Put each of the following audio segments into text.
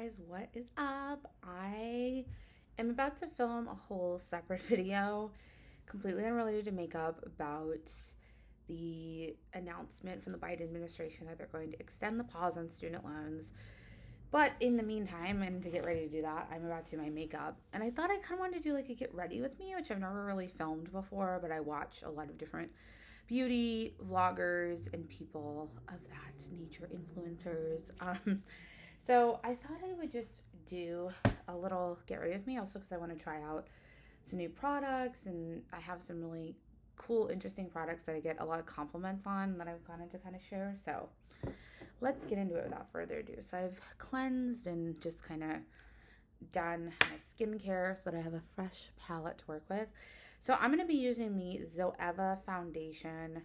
guys, what is up? I am about to film a whole separate video, completely unrelated to makeup, about the announcement from the Biden administration that they're going to extend the pause on student loans. But in the meantime, and to get ready to do that, I'm about to do my makeup. And I thought I kind of wanted to do like a get ready with me, which I've never really filmed before, but I watch a lot of different beauty vloggers and people of that nature, influencers. So I thought I would just do a little get ready with me, also because I want to try out some new products, and I have some really cool, interesting products that I get a lot of compliments on that I've wanted to kind of share. So let's get into it without further ado. So I've cleansed and just kind of done my skincare so that I have a fresh palette to work with. So I'm going to be using the Zoeva Foundation,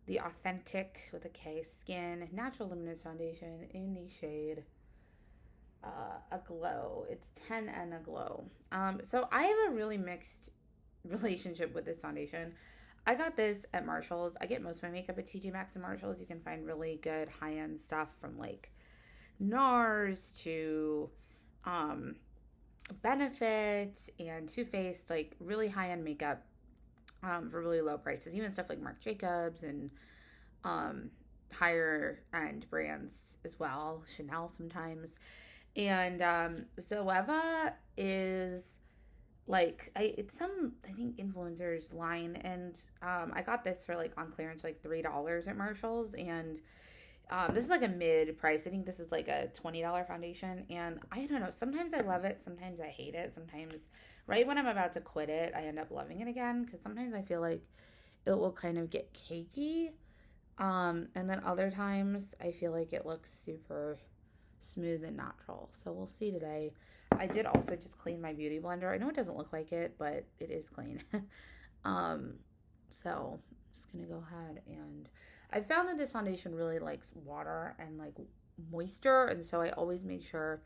the Authentic with a K Skin Natural Luminous Foundation in the shade Aglow. It's 10 and Aglow. So I have a really mixed relationship with this foundation. I got this at Marshall's. I get most of my makeup at TJ Maxx and Marshall's. You can find really good high-end stuff from like Nars to Benefit and Too Faced, like really high-end makeup for really low prices. Even stuff like Marc Jacobs and higher end brands as well, Chanel sometimes. And Zoeva is like it's some, I think, influencers line, and I got this for like on clearance for like $3 at Marshall's, and this is like a mid price. I think this is like a $20 foundation, and I don't know, sometimes I love it, sometimes I hate it. Sometimes right when I'm about to quit it, I end up loving it again, because sometimes I feel like it will kind of get cakey, and then other times I feel like it looks super smooth and natural. So we'll see today. I did also just clean my beauty blender. I know it doesn't look like it, but it is clean. So I'm just gonna go ahead, and I found that this foundation really likes water and like moisture, and so I always make sure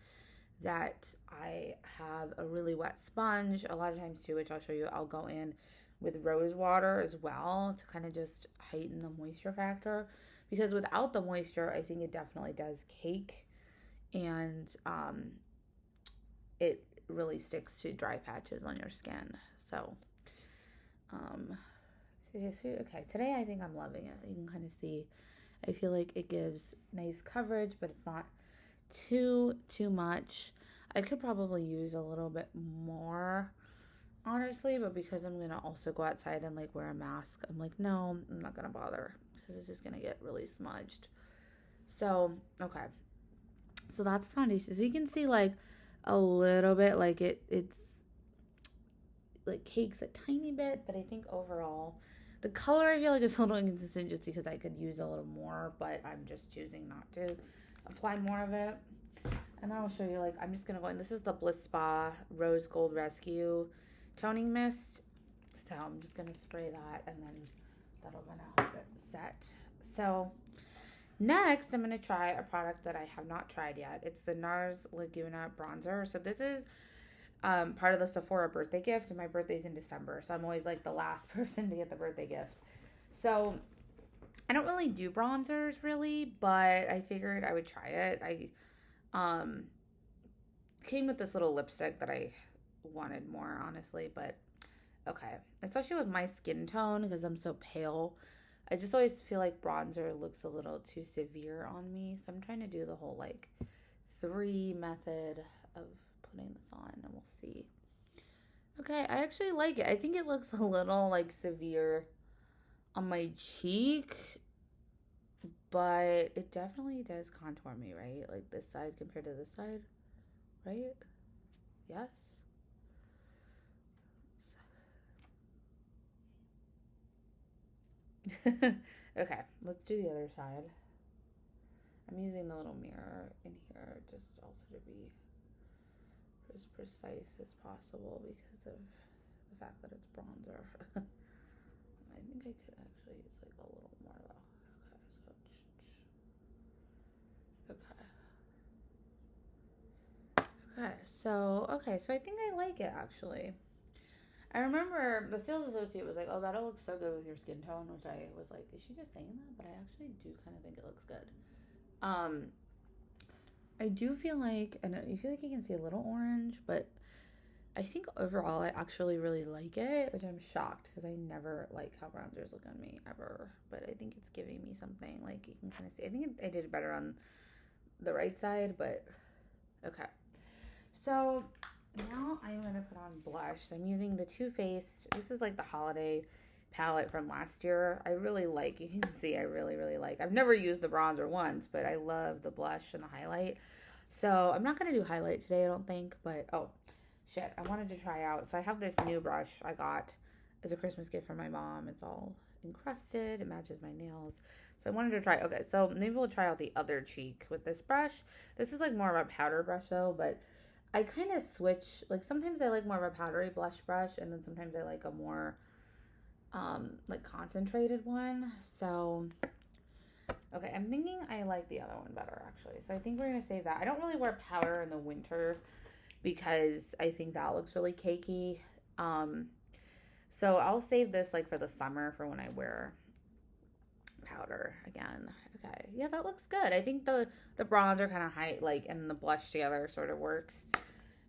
that I have a really wet sponge. A lot of times too, which I'll show you, I'll go in with rose water as well to kind of just heighten the moisture factor, because without the moisture, I think it definitely does cake, and it really sticks to dry patches on your skin. So okay, today I think I'm loving it. You can kind of see, I feel like it gives nice coverage, but it's not too much. I could probably use a little bit more, honestly, but because I'm gonna also go outside and like wear a mask, I'm like, no, I'm not gonna bother, because it's just gonna get really smudged. So okay, so that's the foundation. So you can see like a little bit, like it's like cakes a tiny bit, but I think overall the color I feel like is a little inconsistent, just because I could use a little more, but I'm just choosing not to apply more of it. And then I'll show you, like, I'm just gonna go in. This is the Bliss Spa Rose Gold Rescue Toning Mist. So I'm just gonna spray that, and then that'll gonna help it set. So next, I'm gonna try a product that I have not tried yet. It's the Nars Laguna bronzer. So this is part of the Sephora birthday gift, and my birthday's in December, so I'm always like the last person to get the birthday gift. So I don't really do bronzers really, but I figured I would try it. I came with this little lipstick that I wanted more, honestly, but okay, especially with my skin tone, because I'm so pale, I just always feel like bronzer looks a little too severe on me. So I'm trying to do the whole like 3 method of putting this on, and we'll see. Okay, I actually like it. I think it looks a little like severe on my cheek, but it definitely does contour me, right? Like this side compared to this side, right? Yes. Okay, let's do the other side. I'm using the little mirror in here just also to be as precise as possible because of the fact that it's bronzer. I think I could actually use like a little more though. Okay, so I think I like it actually. I remember the sales associate was like, "Oh, that'll look so good with your skin tone," which I was like, "Is she just saying that?" But I actually do kind of think it looks good. Um, I do feel like, and you feel like you can see a little orange, but I think overall I actually really like it, which I'm shocked because I never like how bronzers look on me ever. But I think it's giving me something, like you can kind of see. I think I did better on the right side, but okay. So now I'm going to put on blush. So I'm using the Too Faced. This is like the holiday palette from last year. I really like, you can see I really, really like. I've never used the bronzer once, but I love the blush and the highlight. So I'm not going to do highlight today, I don't think, but oh, shit, I wanted to try out. So I have this new brush I got as a Christmas gift from my mom. It's all encrusted. It matches my nails. So I wanted to try, okay, so maybe we'll try out the other cheek with this brush. This is like more of a powder brush though, but I kind of switch, like sometimes I like more of a powdery blush brush, and then sometimes I like a more like concentrated one. So okay, I'm thinking I like the other one better actually. So I think we're gonna save that. I don't really wear powder in the winter because I think that looks really cakey. So I'll save this like for the summer for when I wear powder again. Okay, yeah, that looks good. I think the bronzer kind of like and the blush together sort of works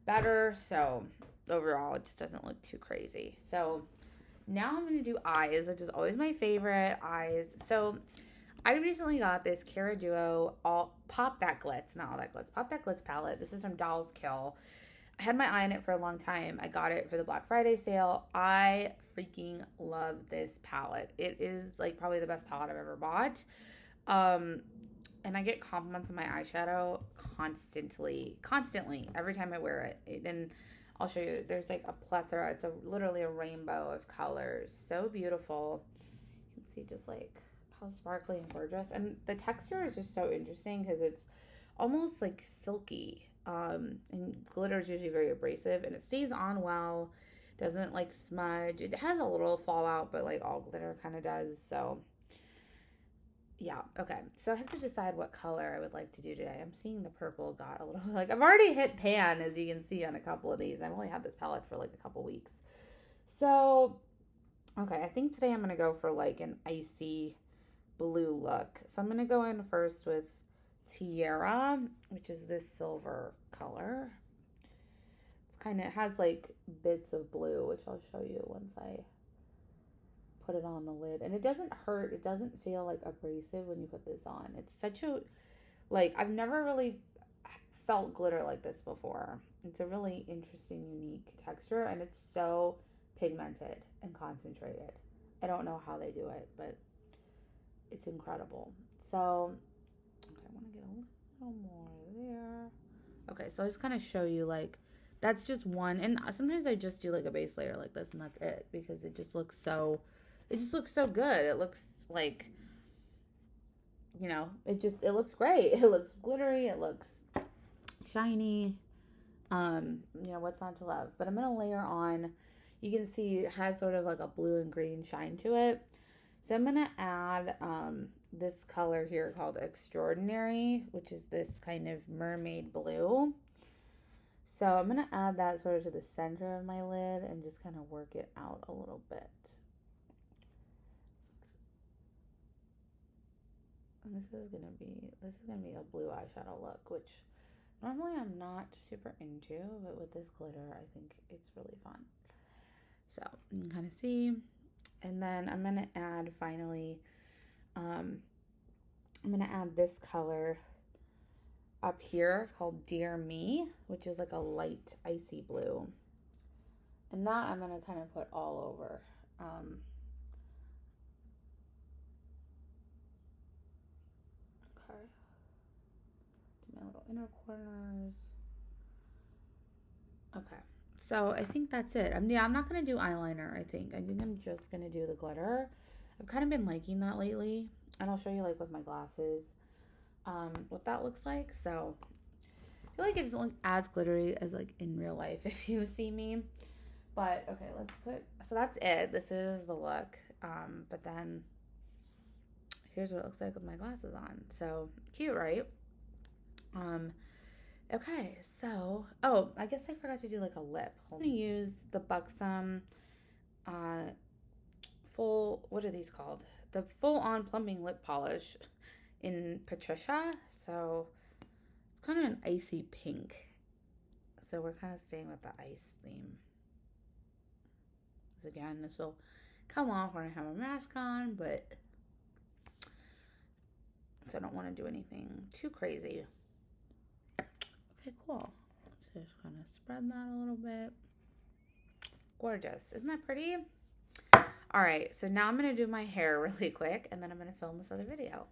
better. So overall, it just doesn't look too crazy. So now I'm gonna do eyes, which is always my favorite. Eyes. So I recently got this Cara Duo all Pop That Glitz, not all that glitz, Pop That Glitz palette. This is from Doll's Kill. I had my eye on it for a long time. I got it for the Black Friday sale. I freaking love this palette. It is like probably the best palette I've ever bought. And I get compliments on my eyeshadow constantly, every time I wear it. And I'll show you, there's like a plethora. It's literally a rainbow of colors. So beautiful. You can see just like how sparkly and gorgeous. And the texture is just so interesting because it's almost like silky. And glitter is usually very abrasive, and it stays on well, doesn't like smudge. It has a little fallout, but like all glitter kind of does. So yeah, okay. So I have to decide what color I would like to do today. I'm seeing the purple got a little, like I've already hit pan, as you can see on a couple of these. I've only had this palette for like a couple weeks. So okay, I think today I'm gonna go for like an icy blue look. So I'm gonna go in first with Tiara, which is this silver color. It's kind of, it has like bits of blue, which I'll show you once I put it on the lid. And it doesn't hurt. It doesn't feel like abrasive when you put this on. It's such a, like, I've never really felt glitter like this before. It's a really interesting, unique texture, and it's so pigmented and concentrated. I don't know how they do it, but it's incredible. So I want to get a little more there. Okay, so I'll just kind of show you like, that's just one. And sometimes I just do like a base layer like this and that's it, because it just looks so good. It looks like, you know, it looks great. It looks glittery. It looks shiny. You know, what's not to love? But I'm going to layer on, you can see it has sort of like a blue and green shine to it. So I'm going to add this color here called Extraordinary, which is this kind of mermaid blue. So I'm going to add that sort of to the center of my lid and just kind of work it out a little bit. And this is going to be a blue eyeshadow look, which normally I'm not super into, but with this glitter, I think it's really fun. So you can kind of see. And then I'm going to add finally, I'm going to add this color up here called Dear Me, which is like a light icy blue. And that I'm going to kind of put all over. Okay. Do my little inner corners. Okay. So I think that's it. I'm not going to do eyeliner, I think. I'm just going to do the glitter. I've kind of been liking that lately. And I'll show you like with my glasses what that looks like. So I feel like it doesn't look as glittery as like in real life if you see me. But okay, so that's it. This is the look. But then here's what it looks like with my glasses on. So cute, right? Okay, so, oh, I guess I forgot to do like a lip. I'm going to use the Buxom what are these called? The full-on plumping lip polish in Patricia. So it's kind of an icy pink. So we're kind of staying with the ice theme. Again, this will come off when I have a mask on, but so I don't want to do anything too crazy. Okay, cool. So just kind of spread that a little bit. Gorgeous. Isn't that pretty? All right, so now I'm going to do my hair really quick, and then I'm going to film this other video.